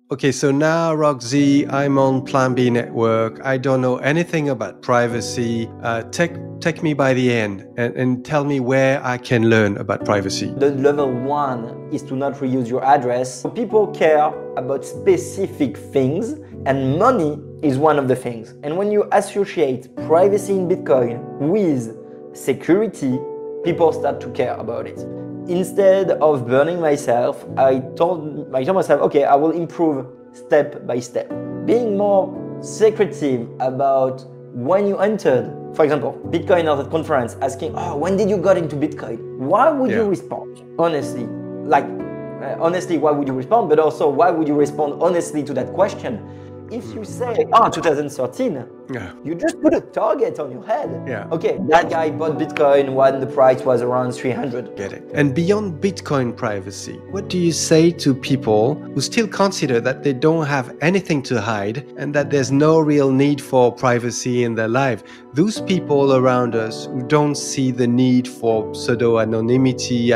Okay, so now, Rogzy, I'm on Plan B network. I don't know anything about privacy. Take me by the end and tell me where I can learn about privacy. The level 1 is to not reuse your address. People care about specific things, and money is one of the things. And when you associate privacy in Bitcoin with security, people start to care about it. Instead of burning myself, I told myself, okay, I will improve step by step. Being more secretive about when you entered, for example, Bitcoiners at conference asking, oh, when did you got into Bitcoin? Why would you respond? Honestly, honestly, why would you respond? But also, why would you respond honestly to that question? If you say, 2013, you just put a target on your head. Okay, that guy bought Bitcoin when the price was around 300. Get it. And beyond Bitcoin privacy, what do you say to people who still consider that they don't have anything to hide and that there's no real need for privacy in their life? Those people around us who don't see the need for pseudo-anonymity,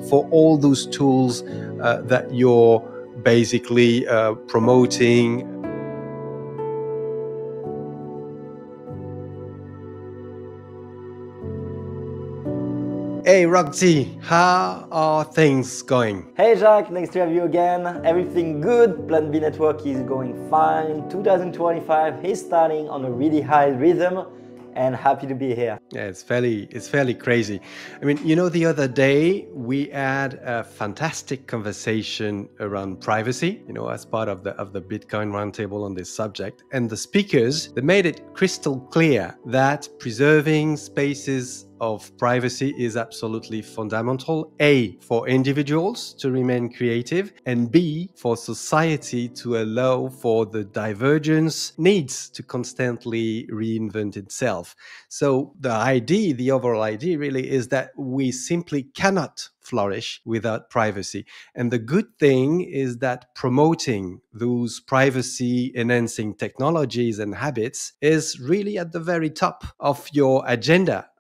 for all those tools that you're basically promoting. Hey Rogzy, how are things going? Hey Jacques, nice to have you again. Everything good, Plan B network is going fine. 2025 is starting on a really high rhythm and happy to be here. Yeah, it's fairly crazy. I mean, the other day we had a fantastic conversation around privacy, as part of the Bitcoin roundtable on this subject. And the speakers, they made it crystal clear that preserving spaces of privacy is absolutely fundamental. A, for individuals to remain creative, and B, for society to allow for the divergence needs to constantly reinvent itself. So the overall idea really is that we simply cannot flourish without privacy. And the good thing is that promoting those privacy enhancing technologies and habits is really at the very top of your agenda,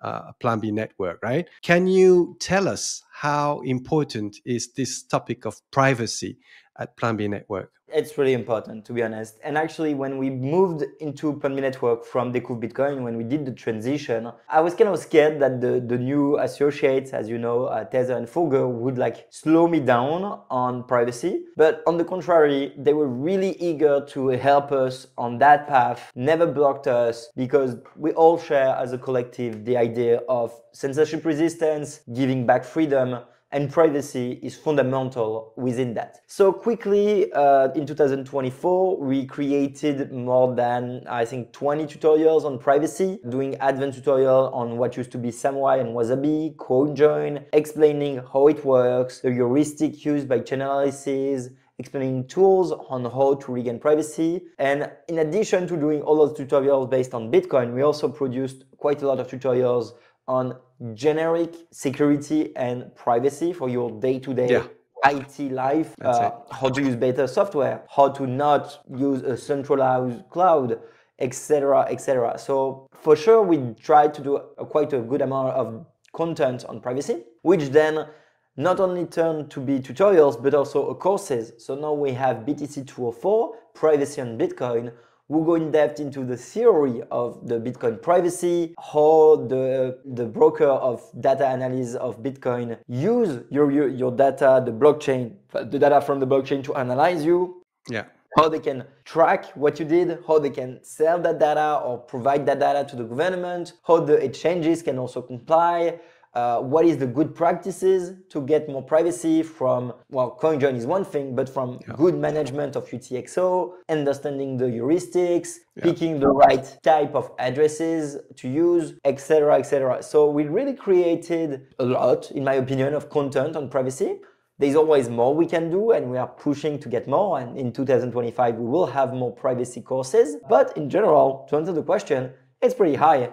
Plan B network, right? Can you tell us how important is this topic of privacy at Plan B network? It's really important, to be honest. And actually, when we moved into Plan B network from Découvre Bitcoin, when we did the transition, I was kind of scared that the new associates, as you know, Tether and Fogger, would slow me down on privacy. But on the contrary, they were really eager to help us on that path, never blocked us, because we all share as a collective the idea of censorship resistance, giving back freedom, and privacy is fundamental within that. So quickly, in 2024, we created more than, I think, 20 tutorials on privacy, doing advanced tutorial on what used to be Samwise and Wasabi, CoinJoin, explaining how it works, the heuristic used by chain analysis, explaining tools on how to regain privacy. And in addition to doing all those tutorials based on Bitcoin, we also produced quite a lot of tutorials on generic security and privacy for your day-to-day IT life, how to use better software, how to not use a centralized cloud, etc., etc. So for sure, we tried to do quite a good amount of content on privacy, which then not only turned to be tutorials, but also courses. So now we have BTC 204, Privacy on Bitcoin. We'll go in depth into the theory of the Bitcoin privacy, how the broker of data analysis of Bitcoin use your data, the data from the blockchain to analyze you. How they can track what you did, how they can sell that data or provide that data to the government, how the exchanges can also comply, what is the good practices to get more privacy from, well, CoinJoin is one thing, but from good management of UTXO, understanding the heuristics, picking the right type of addresses to use, etc., etc. So we really created a lot, in my opinion, of content on privacy. There's always more we can do, and we are pushing to get more. And in 2025, we will have more privacy courses. But in general, to answer the question, it's pretty high.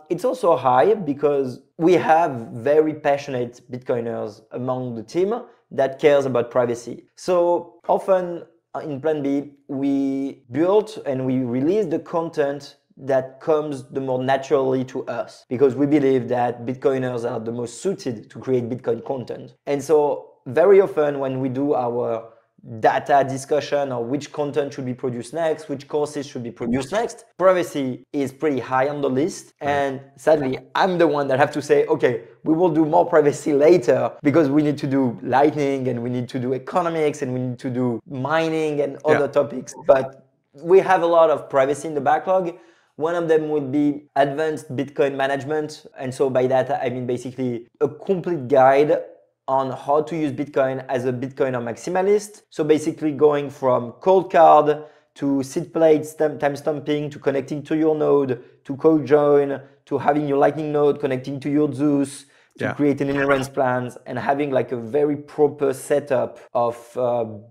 It's also high because we have very passionate Bitcoiners among the team that cares about privacy. So often in Plan B, we built and we release the content that comes the more naturally to us, because we believe that Bitcoiners are the most suited to create Bitcoin content. And so very often when we do our data discussion or which content should be produced next, which courses should be produced next, privacy is pretty high on the list. And sadly, I'm the one that have to say, okay, we will do more privacy later because we need to do lightning and we need to do economics and we need to do mining and other topics. But we have a lot of privacy in the backlog. One of them would be advanced Bitcoin management. And so by that, I mean basically a complete guide on how to use Bitcoin as a Bitcoiner maximalist. So basically going from cold card to seed plates, timestamping, to connecting to your node, to co-join, to having your Lightning node connecting to your Zeus, to create an inherence plans, and having like a very proper setup of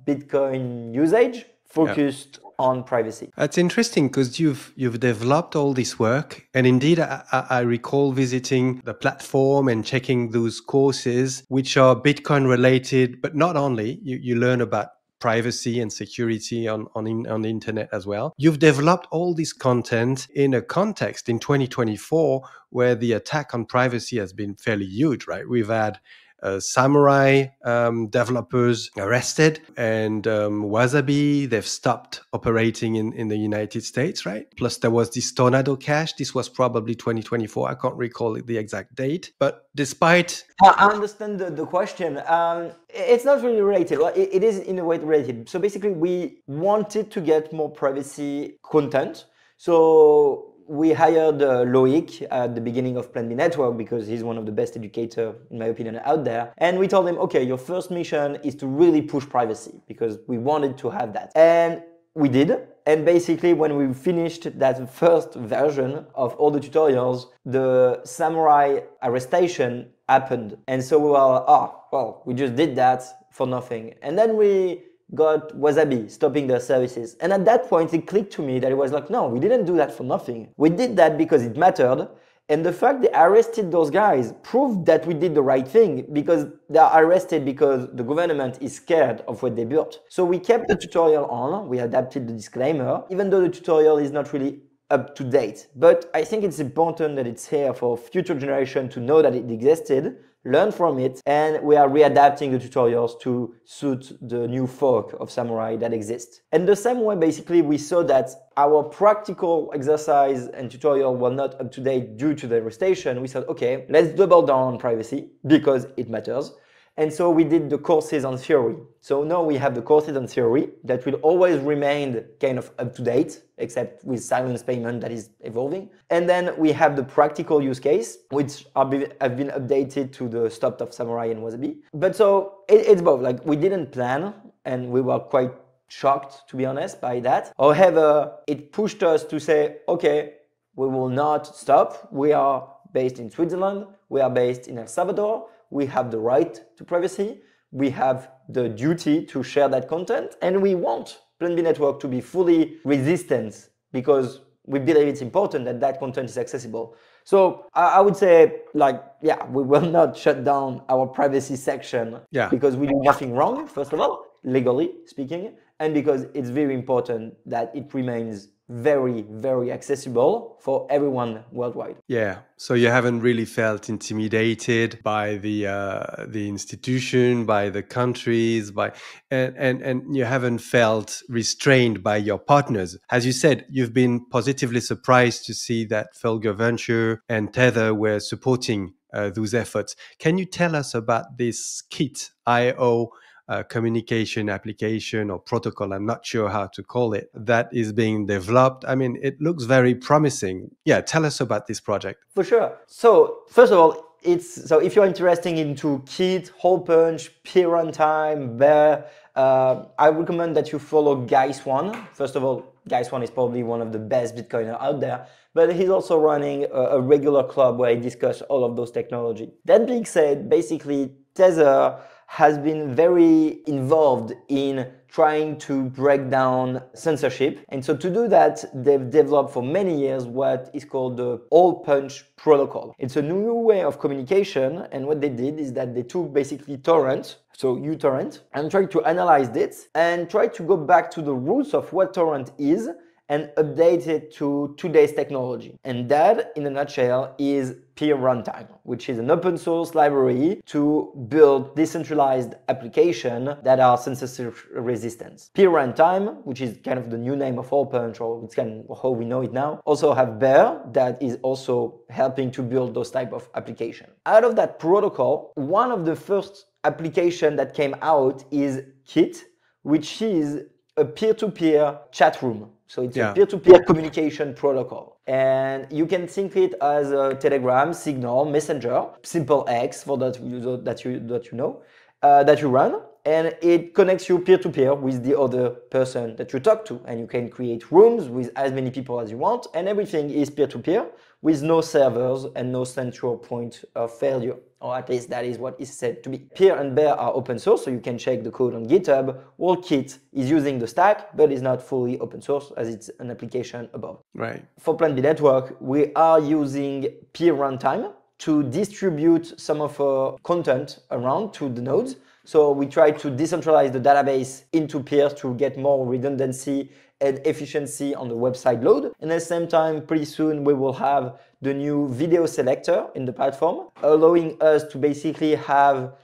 Bitcoin usage focused on privacy. That's interesting because you've developed all this work, and indeed, I recall visiting the platform and checking those courses, which are Bitcoin related, but not only. You learn about privacy and security on the internet as well. You've developed all this content in a context in 2024 where the attack on privacy has been fairly huge, right? We've had Samurai developers arrested, and Wasabi, they've stopped operating in the United States, right? Plus there was this Tornado Cash. This was probably 2024. I can't recall the exact date. But despite... I understand the question. It's not really related. Well, it is in a way related. So basically, we wanted to get more privacy content. So we hired Loic at the beginning of Plan B Network because he's one of the best educators, in my opinion, out there. And we told him, okay, your first mission is to really push privacy because we wanted to have that. And we did. And basically, when we finished that first version of all the tutorials, the Samurai arrestation happened. And so we were, we just did that for nothing. And then we got Wasabi stopping their services. And at that point, it clicked to me that it was like, no, we didn't do that for nothing. We did that because it mattered. And the fact they arrested those guys proved that we did the right thing because they are arrested because the government is scared of what they built. So we kept the tutorial on, we adapted the disclaimer, even though the tutorial is not really up to date. But I think it's important that it's here for future generation to know that it existed, learn from it, and we are readapting the tutorials to suit the new fork of Samurai that exists. And the same way, basically, we saw that our practical exercise and tutorial were not up to date due to the arrestation. We said, okay, let's double down on privacy because it matters. And so we did the courses on theory. So now we have the courses on theory that will always remain kind of up to date, except with silence payment that is evolving. And then we have the practical use case, which have been updated to the stop of Samurai and Wasabi. But so it's both. Like we didn't plan, and we were quite shocked, to be honest, by that. However, it pushed us to say, okay, we will not stop. We are based in Switzerland. We are based in El Salvador. We have the right to privacy, we have the duty to share that content, and we want Plan B Network to be fully resistant because we believe it's important that that content is accessible. So I would say, we will not shut down our privacy section because we do nothing wrong, first of all, legally speaking, and because it's very important that it remains very, very accessible for everyone worldwide. Yeah. So you haven't really felt intimidated by the institution, by the countries, and you haven't felt restrained by your partners. As you said, you've been positively surprised to see that Folger Venture and Tether were supporting those efforts. Can you tell us about this Kit.io communication application or protocol, I'm not sure how to call it, that is being developed? I mean, it looks very promising. Yeah, tell us about this project. For sure. So first of all, if you're interested into Kit, Hole Punch, Peer Runtime, Bear, I recommend that you follow Guy Swan. First of all, Guy Swan is probably one of the best Bitcoiners out there, but he's also running a regular club where he discusses all of those technology. That being said, basically, Tether has been very involved in trying to break down censorship. And so to do that, they've developed for many years what is called the Hole Punch protocol. It's a new way of communication. And what they did is that they took basically torrent, so uTorrent, and tried to analyze it and try to go back to the roots of what torrent is and update it to today's technology. And that, in a nutshell, is Peer Runtime, which is an open source library to build decentralized applications that are censorship resistant. Peer Runtime, which is kind of the new name of Open, or it's kind of how we know it now, also have Bear that is also helping to build those type of applications. Out of that protocol, one of the first application that came out is Kit, which is a peer-to-peer chat room. So it's a peer-to-peer communication protocol. And you can think it as a Telegram, Signal, Messenger, Simple X for that you run. And it connects you peer-to-peer with the other person that you talk to. And you can create rooms with as many people as you want. And everything is peer-to-peer with no servers and no central point of failure. Or at least that is what is said to be. Peer and Bear are open source, so you can check the code on GitHub. While Kit is using the stack, but is not fully open source as it's an application above. Right. For Plan B Network, we are using Peer Runtime to distribute some of our content around to the nodes. So we try to decentralize the database into peers to get more redundancy and efficiency on the website load. And at the same time, pretty soon we will have the new video selector in the platform, allowing us to basically have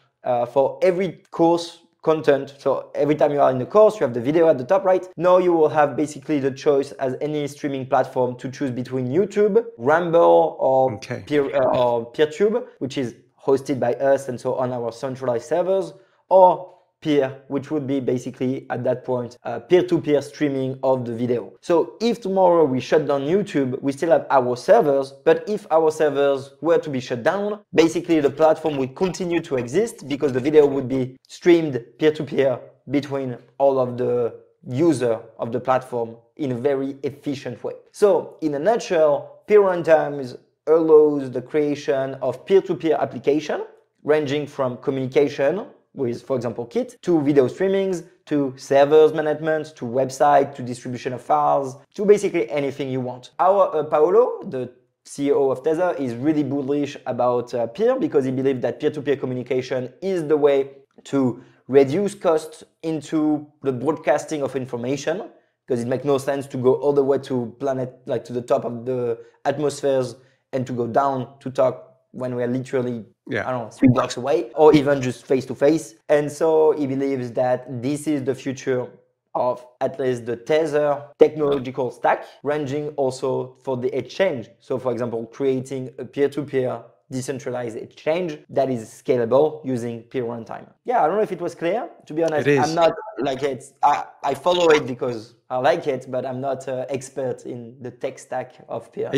for every course content. So every time you are in the course, you have the video at the top right. Now you will have basically the choice as any streaming platform to choose between YouTube, Rumble, or PeerTube, which is hosted by us and so on our centralized servers, or Peer, which would be basically at that point peer-to-peer streaming of the video. So if tomorrow we shut down YouTube, we still have our servers, but if our servers were to be shut down, basically the platform would continue to exist because the video would be streamed peer-to-peer between all of the users of the platform in a very efficient way. So in a nutshell, Peer Runtime allows the creation of peer-to-peer application ranging from communication with, for example, Kit, to video streamings, to servers management, to website, to distribution of files, to basically anything you want. Our Paolo, the CEO of Tether, is really bullish about peer because he believes that peer-to-peer communication is the way to reduce costs into the broadcasting of information, because it makes no sense to go all the way to planet, like to the top of the atmospheres, and to go down to talk when we're literally, I don't know, 3 blocks away, or even just face to face. And so he believes that this is the future of at least the Tether technological stack, ranging also for the exchange. So for example, creating a peer-to-peer decentralized exchange that is scalable using Peer Runtime. Yeah, I don't know if it was clear. To be honest, I'm not like it. I follow it because I like it, but I'm not an expert in the tech stack of Peer.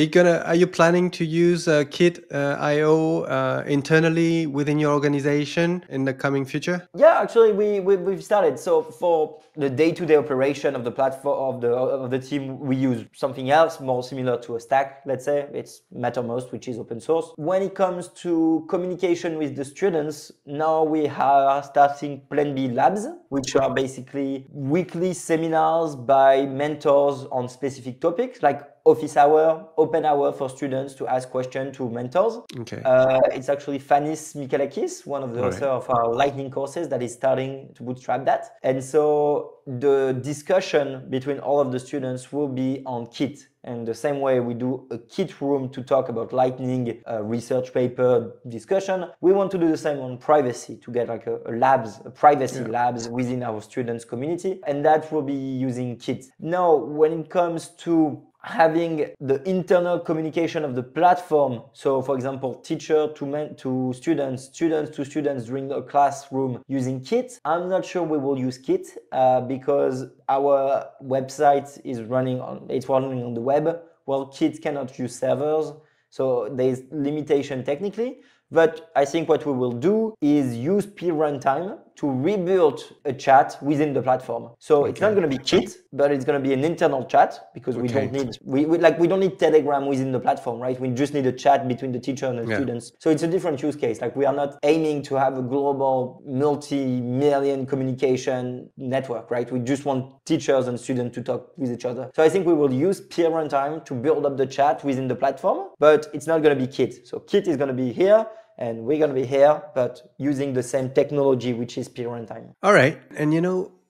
Are you planning to use Kit.io internally within your organization in the coming future? Yeah, actually, we've started. So for the day-to-day operation of the platform of the team, we use something else more similar to a stack. Let's say it's Mattermost, which is open source. When it comes to communication with the students, now we are starting Plan B Labs, which are basically weekly seminars by mentors on specific topics, like office hour, open hour for students to ask questions to mentors. Okay. It's actually Fanis Michalakis, one of the authors of our Lightning courses, that is starting to bootstrap that. And so the discussion between all of the students will be on Kit. And the same way we do a Kit room to talk about Lightning research paper discussion, we want to do the same on privacy, to get like a privacy labs within our students community. And that will be using Kit. Now, when it comes to having the internal communication of the platform, so for example, teacher to students, students to students during a classroom using Kit, I'm not sure we will use Kit because our website is running on the web. Well, Kit cannot use servers, so there's limitation technically. But I think what we will do is use Peer Runtime to rebuild a chat within the platform. So it's not going to be Kit, but it's going to be an internal chat because we don't need Telegram within the platform, right? We just need a chat between the teacher and the students. So it's a different use case. Like we are not aiming to have a global multi-million communication network, right? We just want teachers and students to talk with each other. So I think we will use Peer Runtime to build up the chat within the platform, but it's not going to be Kit. So Kit is going to be here, and we're going to be here, but using the same technology, which is Peer Runtime. All right. And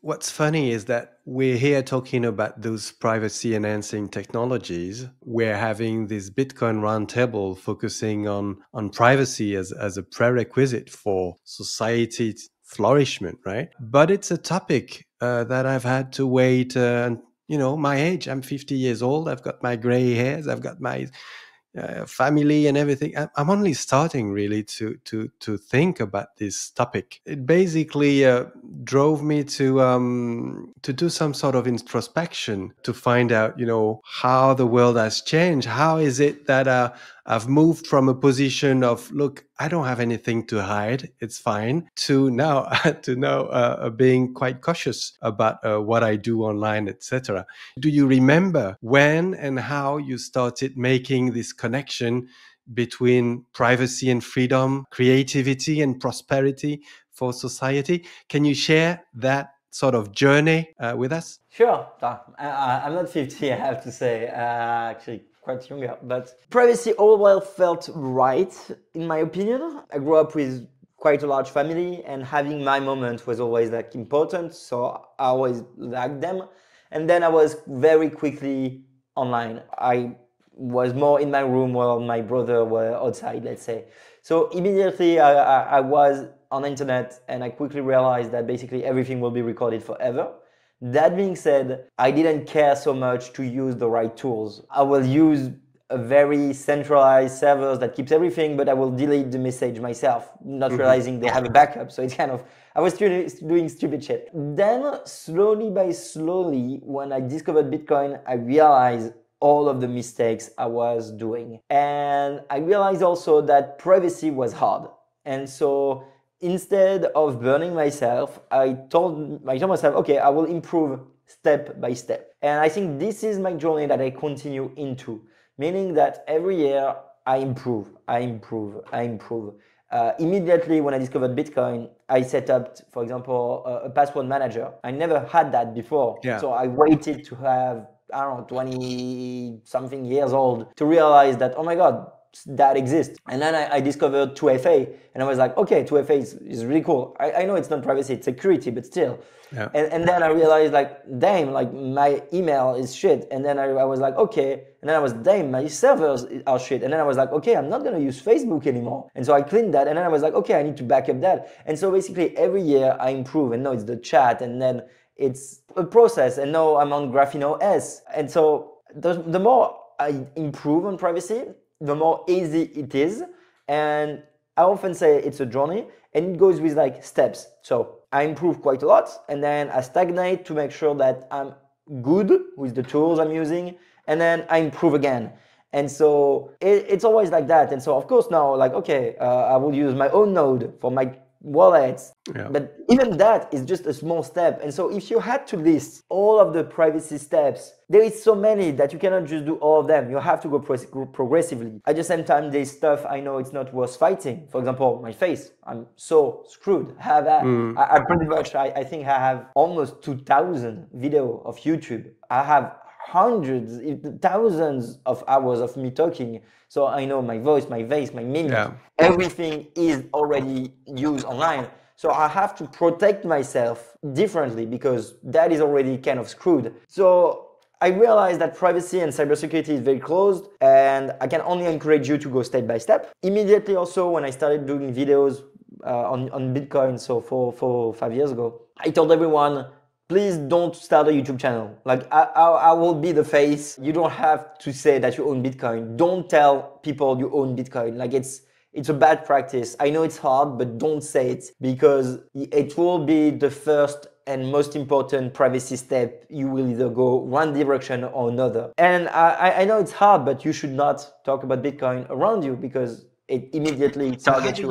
what's funny is that we're here talking about those privacy enhancing technologies. We're having this Bitcoin roundtable focusing on privacy as a prerequisite for society flourishment, right? But it's a topic that I've had to wait, my age. I'm 50 years old. I've got my gray hairs. I've got my family and everything. I'm only starting really to think about this topic. It basically drove me to do some sort of introspection to find out, how the world has changed. How is it that I've moved from a position of, look, I don't have anything to hide, it's fine, to now being quite cautious about what I do online, etc. Do you remember when and how you started making this connection between privacy and freedom, creativity and prosperity for society? Can you share that sort of journey with us? Sure. I'm not 50, I have to say. Actually, quite younger. But privacy overall felt right, in my opinion. I grew up with quite a large family, and having my moment was always like important. So I always liked them. And then I was very quickly online. I was more in my room while my brother were outside, let's say. So immediately I was on the internet, and I quickly realized that basically everything will be recorded forever. That being said, I didn't care so much to use the right tools. I will use a very centralized servers that keeps everything, but I will delete the message myself, not realizing they have a backup. So it's kind of, I was doing stupid shit. Then slowly, when I discovered Bitcoin, I realized all of the mistakes I was doing. And I realized also that privacy was hard. And so instead of burning myself, I told myself, okay, I will improve step by step. And I think this is my journey that I continue into, meaning that every year I improve. Immediately when I discovered Bitcoin, I set up, for example, a password manager. I never had that before. Yeah. So I waited to have, 20 something years old to realize that, oh my God, that exists. And then I discovered 2FA, and I was like, okay, 2FA is really cool. I know it's not privacy, it's security, but still. Yeah. And then I realized, like, damn, like my email is shit. And then I was like, okay. And then I was, damn, my servers are shit. And then I was like, okay, I'm not going to use Facebook anymore. And so I cleaned that. And then I was like, okay, I need to back up that. And so basically every year I improve. And now it's the chat. And then it's a process. And now I'm on Graphene OS. And so the more I improve on privacy, the more easy it is. And I often say it's a journey, and it goes with like steps. So I improve quite a lot, and then I stagnate to make sure that I'm good with the tools I'm using, and then I improve again. And so it's always like that. And so of course now, like, okay, I will use my own node for my wallets. Yeah. But even that is just a small step. And so if you had to list all of the privacy steps, there is so many that you cannot just do all of them. You have to go progressively. At the same time, there's stuff I know it's not worth fighting. For example, my face. I'm so screwed. I pretty much, I think I have almost 2,000 video of YouTube. I have hundreds, thousands of hours of me talking. So I know my voice, my face, my mimic, everything is already used online. So I have to protect myself differently because that is already kind of screwed. So I realized that privacy and cybersecurity is very close, and I can only encourage you to go step by step. Immediately also, when I started doing videos on Bitcoin, so 5 years ago, I told everyone, please don't start a YouTube channel. Like I will be the face. You don't have to say that you own Bitcoin. Don't tell people you own Bitcoin. Like it's a bad practice. I know it's hard, but don't say it because it will be the first and most important privacy step. You will either go one direction or another. And I know it's hard, but you should not talk about Bitcoin around you because it immediately targets you.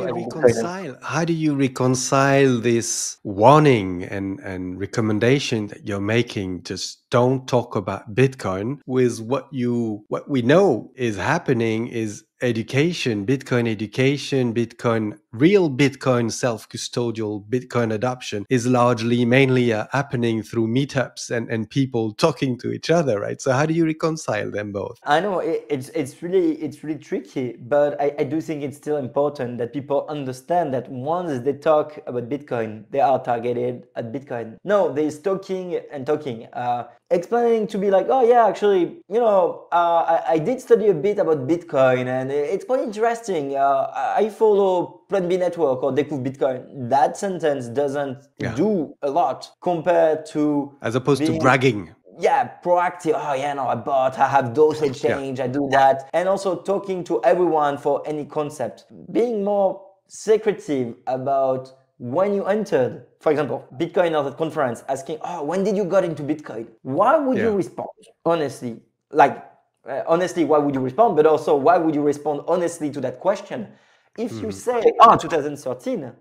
How do you reconcile this warning and recommendation that you're making? Just don't talk about Bitcoin with what we know is happening is education, Bitcoin, real Bitcoin self-custodial Bitcoin adoption is largely mainly happening through meetups and people talking to each other, right? So how do you reconcile them both? I know it's really tricky, but I do think it's still important that people understand that once they talk about Bitcoin, they are targeted at Bitcoin. No, they're talking and talking, explaining to be like, oh yeah, actually, I did study a bit about Bitcoin and it's quite interesting. I follow Plan B Network or Découvre Bitcoin. That sentence doesn't do a lot compared to as opposed to bragging. Yeah, proactive. Oh yeah, no, I have those exchange, I do that. And also talking to everyone for any concept. Being more secretive about when you entered, for example, Bitcoin at the conference, asking, oh, when did you got into Bitcoin? Why would you respond? Honestly, honestly, why would you respond? But also, why would you respond honestly to that question? If you say, 2013,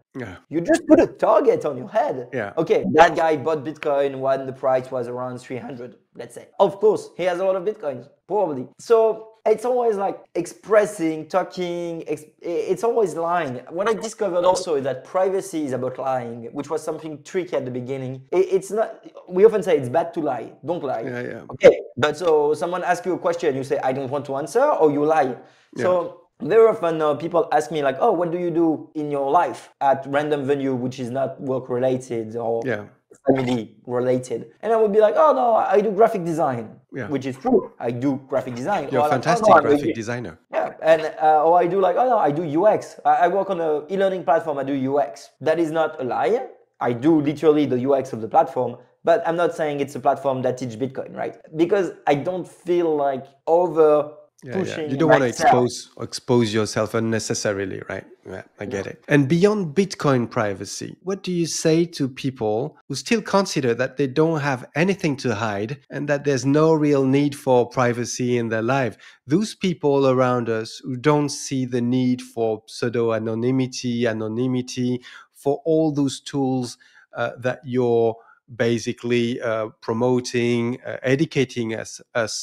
you just put a target on your head. Okay, that guy bought Bitcoin when the price was around 300, let's say. Of course, he has a lot of Bitcoins, probably. So it's always like expressing, talking, it's always lying. What I discovered also is that privacy is about lying, which was something tricky at the beginning. It's not, we often say it's bad to lie. Don't lie. Okay, but so someone asks you a question, you say, I don't want to answer, or you lie. So very often people ask me like, oh, what do you do in your life at random venue, which is not work related or family related? And I would be like, oh no, I do graphic design, which is true. I do graphic design. You're a fantastic graphic designer. Yeah, and or I do like, oh no, I do UX. I work on an e-learning platform. I do UX. That is not a lie. I do literally the UX of the platform, but I'm not saying it's a platform that teach Bitcoin, right? Because I don't feel like pushing. You don't want to expose yourself unnecessarily, right? Yeah, I get it. And beyond Bitcoin privacy, what do you say to people who still consider that they don't have anything to hide and that there's no real need for privacy in their life? Those people around us who don't see the need for pseudo-anonymity, for all those tools that you're basically promoting, educating us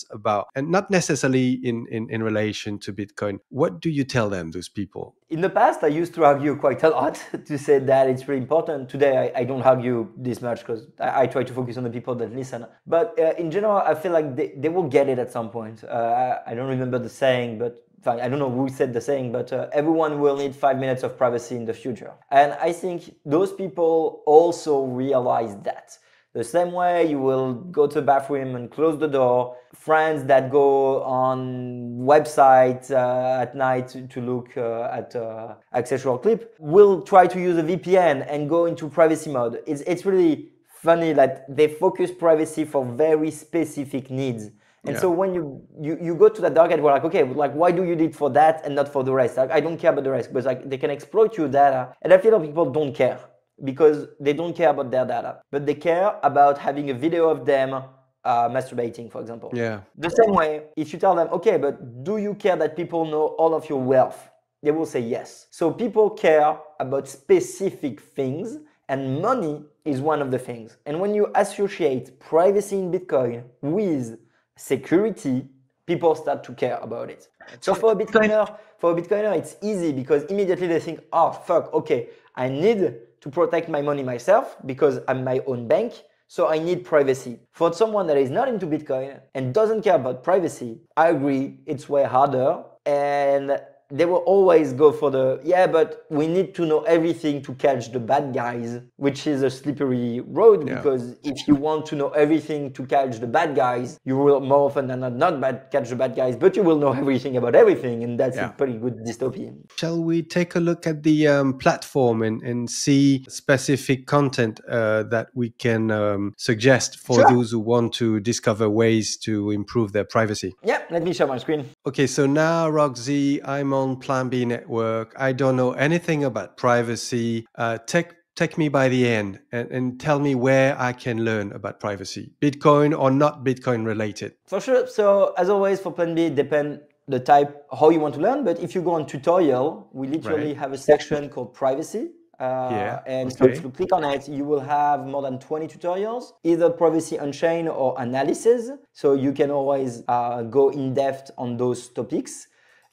about, and not necessarily in relation to Bitcoin. What do you tell them, those people? In the past, I used to argue quite a lot to say that it's really important. Today, I don't argue this much because I try to focus on the people that listen. But in general, I feel like they will get it at some point. I don't remember the saying, but I don't know who said the saying, but everyone will need 5 minutes of privacy in the future. And I think those people also realize that. The same way you will go to the bathroom and close the door. Friends that go on websites at night to look at sexual clip will try to use a VPN and go into privacy mode. It's really funny that they focus privacy for very specific needs. And so when you go to that dark area, we're like, okay, like why do you need for that and not for the rest? Like, I don't care about the rest, because like they can exploit your data. And I feel like people don't care because they don't care about their data, but they care about having a video of them masturbating, for example. The same way, if you tell them, okay, but do you care that people know all of your wealth? They will say yes. So people care about specific things, and money is one of the things. And when you associate privacy in Bitcoin with security, people start to care about it. So for a Bitcoiner, it's easy because immediately they think, oh, fuck, okay, I need to protect my money myself because I'm my own bank, so I need privacy. For someone that is not into Bitcoin and doesn't care about privacy, I agree, it's way harder, and they will always go for the, but we need to know everything to catch the bad guys, which is a slippery road, because if you want to know everything to catch the bad guys, you will more often than not catch the bad guys, but you will know everything about everything, and that's a pretty good dystopia. Shall we take a look at the platform and see specific content that we can suggest for those who want to discover ways to improve their privacy? Yeah, let me share my screen. Okay, so now, Rogzy, I'm on Plan B Network. I don't know anything about privacy. Take me by the end and tell me where I can learn about privacy, Bitcoin or not Bitcoin related. For sure. So as always, for Plan B, it depends the type, how you want to learn. But if you go on tutorial, we literally have a section called privacy. And so if you click on it, you will have more than 20 tutorials, either privacy on-chain or analysis. So you can always go in depth on those topics.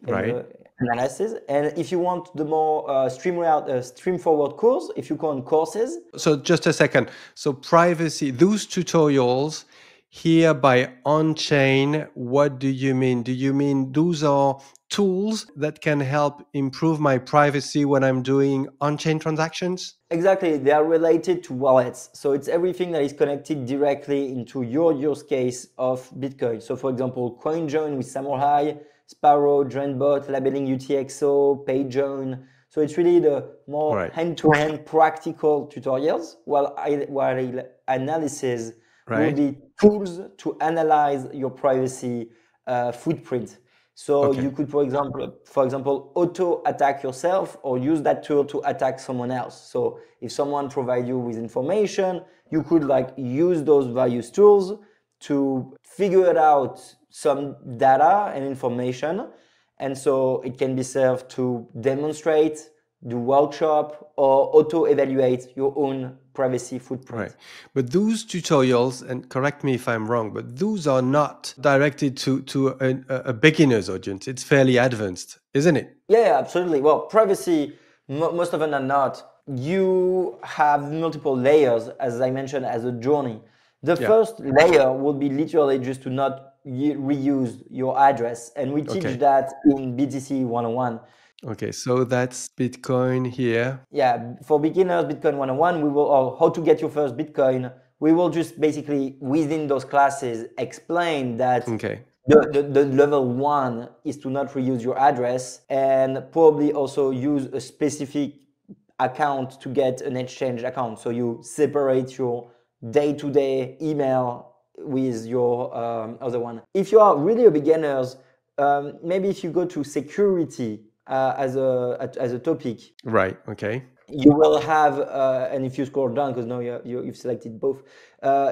Right. analysis. And if you want the more stream forward course, if you go on courses. So just a second. So privacy, those tutorials here by on-chain, what do you mean? Do you mean those are tools that can help improve my privacy when I'm doing on-chain transactions? Exactly, they are related to wallets. So it's everything that is connected directly into your use case of Bitcoin. So for example, CoinJoin with Samurai, Sparrow, Drainbot, labeling UTXO, PayJoin. So it's really the more hand-to-hand practical tutorials, while analysis will be tools to analyze your privacy footprint. So you could, for example, auto attack yourself or use that tool to attack someone else. So if someone provides you with information, you could use those various tools to figure out some data and information. And so it can be served to demonstrate, do workshop, or auto-evaluate your own privacy footprint. Right. But those tutorials, and correct me if I'm wrong, but those are not directed to a beginner's audience. It's fairly advanced, isn't it? Yeah, absolutely. Well, privacy, most of them are not. You have multiple layers, as I mentioned, as a journey. The first layer will be literally just to not reuse your address. And we teach that in BTC 101. Okay, so that's Bitcoin here. Yeah, for beginners, Bitcoin 101, or how to get your first Bitcoin, we will just basically, within those classes, explain that the level 1 is to not reuse your address, and probably also use a specific account to get an exchange account. So you separate your day-to-day email with your other one. If you are really a beginner, maybe if you go to security as a topic. Right, okay. You will have, and if you scroll down, because now you've selected both,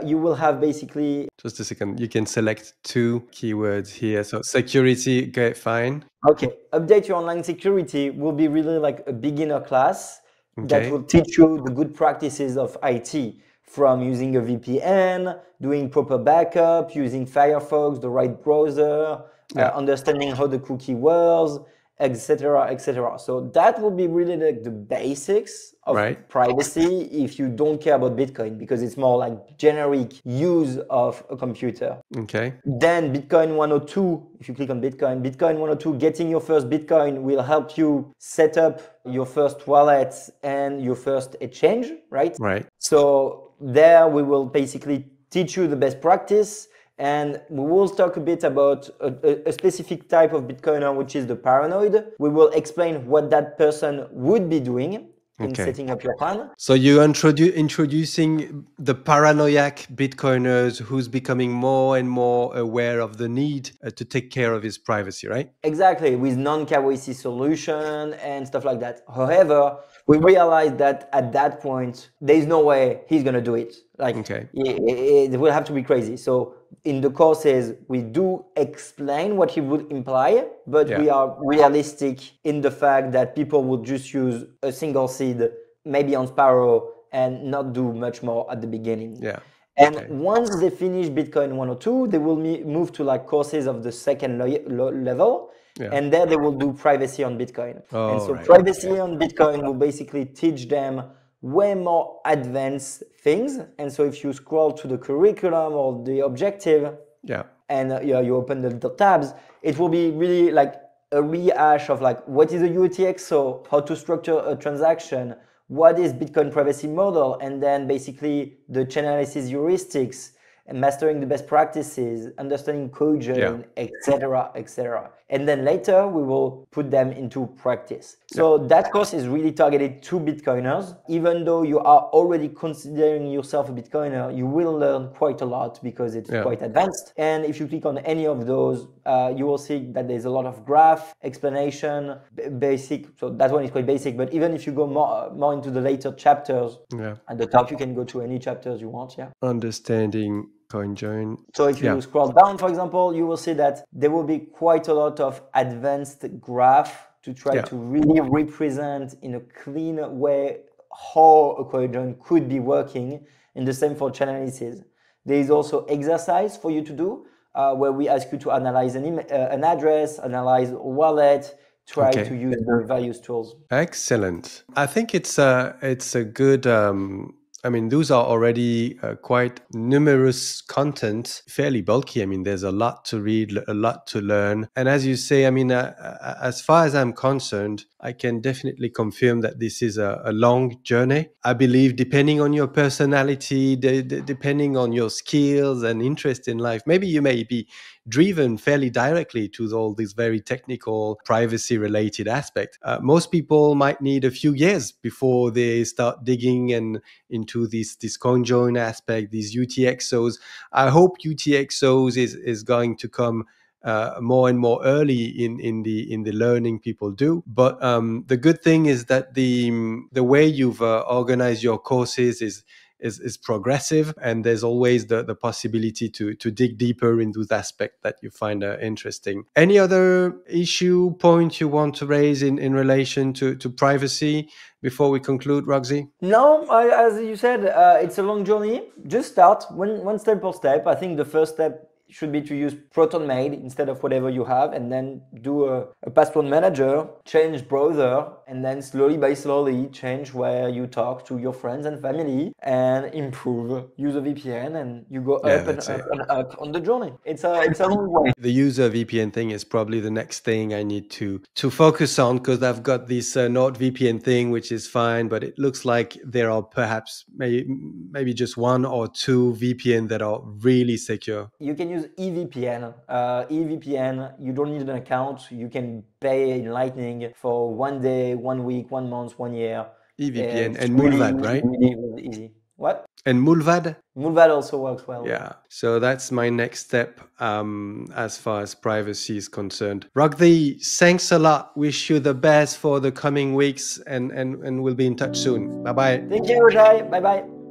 you will have basically... Just a second, you can select 2 keywords here. So security, okay, fine. Okay, update your online security will be really like a beginner class that will teach you the good practices of IT, from using a VPN, doing proper backup, using Firefox, the right browser, understanding how the cookie works, etc., etc. So that will be really like the basics of privacy if you don't care about Bitcoin, because it's more like generic use of a computer. Okay. Then Bitcoin 102, if you click on Bitcoin 102, getting your first Bitcoin will help you set up your first wallet and your first exchange, right? Right. So there we will basically teach you the best practice. And we will talk a bit about a specific type of Bitcoiner, which is the paranoid. We will explain what that person would be doing in setting up your plan. So you're introducing the paranoiac Bitcoiners who's becoming more and more aware of the need to take care of his privacy, right? Exactly, with non-KYC solution and stuff like that. However, we realized that at that point, there's no way he's going to do it. It will have to be crazy. So in the courses, we do explain what he would imply, but we are realistic in the fact that people would just use a single seed, maybe on Sparrow, and not do much more at the beginning. Yeah. And once they finish Bitcoin 102, they will move to courses of the second level. And there they will do privacy on Bitcoin. And so privacy on Bitcoin will basically teach them way more advanced things. And so if you scroll to the curriculum or the objective, and you open the little tabs, it will be really like a rehash of what is a UTXO, how to structure a transaction, what is Bitcoin privacy model, and then basically the chain analysis heuristics, and mastering the best practices, understanding CodeGen, etc., etc. And then later we will put them into practice. So that course is really targeted to Bitcoiners. Even though you are already considering yourself a Bitcoiner, you will learn quite a lot because it's quite advanced. And if you click on any of those, you will see that there's a lot of graph, explanation, basic. So that one is quite basic, but even if you go more into the later chapters, at the top you can go to any chapters you want. Understanding CoinJoin. So if you scroll down, for example, you will see that there will be quite a lot of advanced graph to try to really represent in a clean way how a CoinJoin could be working, and the same for chain analysis. There is also exercise for you to do. where we ask you to analyze an address, analyze a wallet, try to use the various tools. Excellent. I think it's a good. I mean, those are already quite numerous content, fairly bulky. I mean, there's a lot to read, a lot to learn. And as you say, I mean, as far as I'm concerned, I can definitely confirm that this is a long journey. I believe depending on your personality, depending on your skills and interest in life, maybe you may be driven fairly directly to all these very technical privacy related aspects. Most people might need a few years before they start digging and into this conjoint aspect, these UTXOs. I hope UTXOs is going to come more and more early in the learning people do. But the good thing is that the way you've organized your courses is progressive, and there's always the possibility to dig deeper in those aspects that you find interesting. Any other issue, point you want to raise in relation to privacy before we conclude, Rogzy? No, as you said, it's a long journey. Just start one step per step. I think the first step should be to use Proton-Mail instead of whatever you have, and then do a password manager, change browser, and then slowly by slowly change where you talk to your friends and family, and improve. Use a VPN, and you go up and up and up on the journey. It's a long way. The user VPN thing is probably the next thing I need to focus on, because I've got this NordVPN thing, which is fine, but it looks like there are perhaps maybe just one or two VPN that are really secure. You can use eVPN. eVPN, you don't need an account. You can pay in Lightning for 1 day, 1 week, 1 month, 1 year. eVPN and Mulvad, right? Really easy. What? And Mulvad? Mulvad also works well. Yeah. So that's my next step as far as privacy is concerned. Rogzy, thanks a lot. Wish you the best for the coming weeks, and we'll be in touch soon. Bye-bye. Thank you, Rogzy. Bye-bye.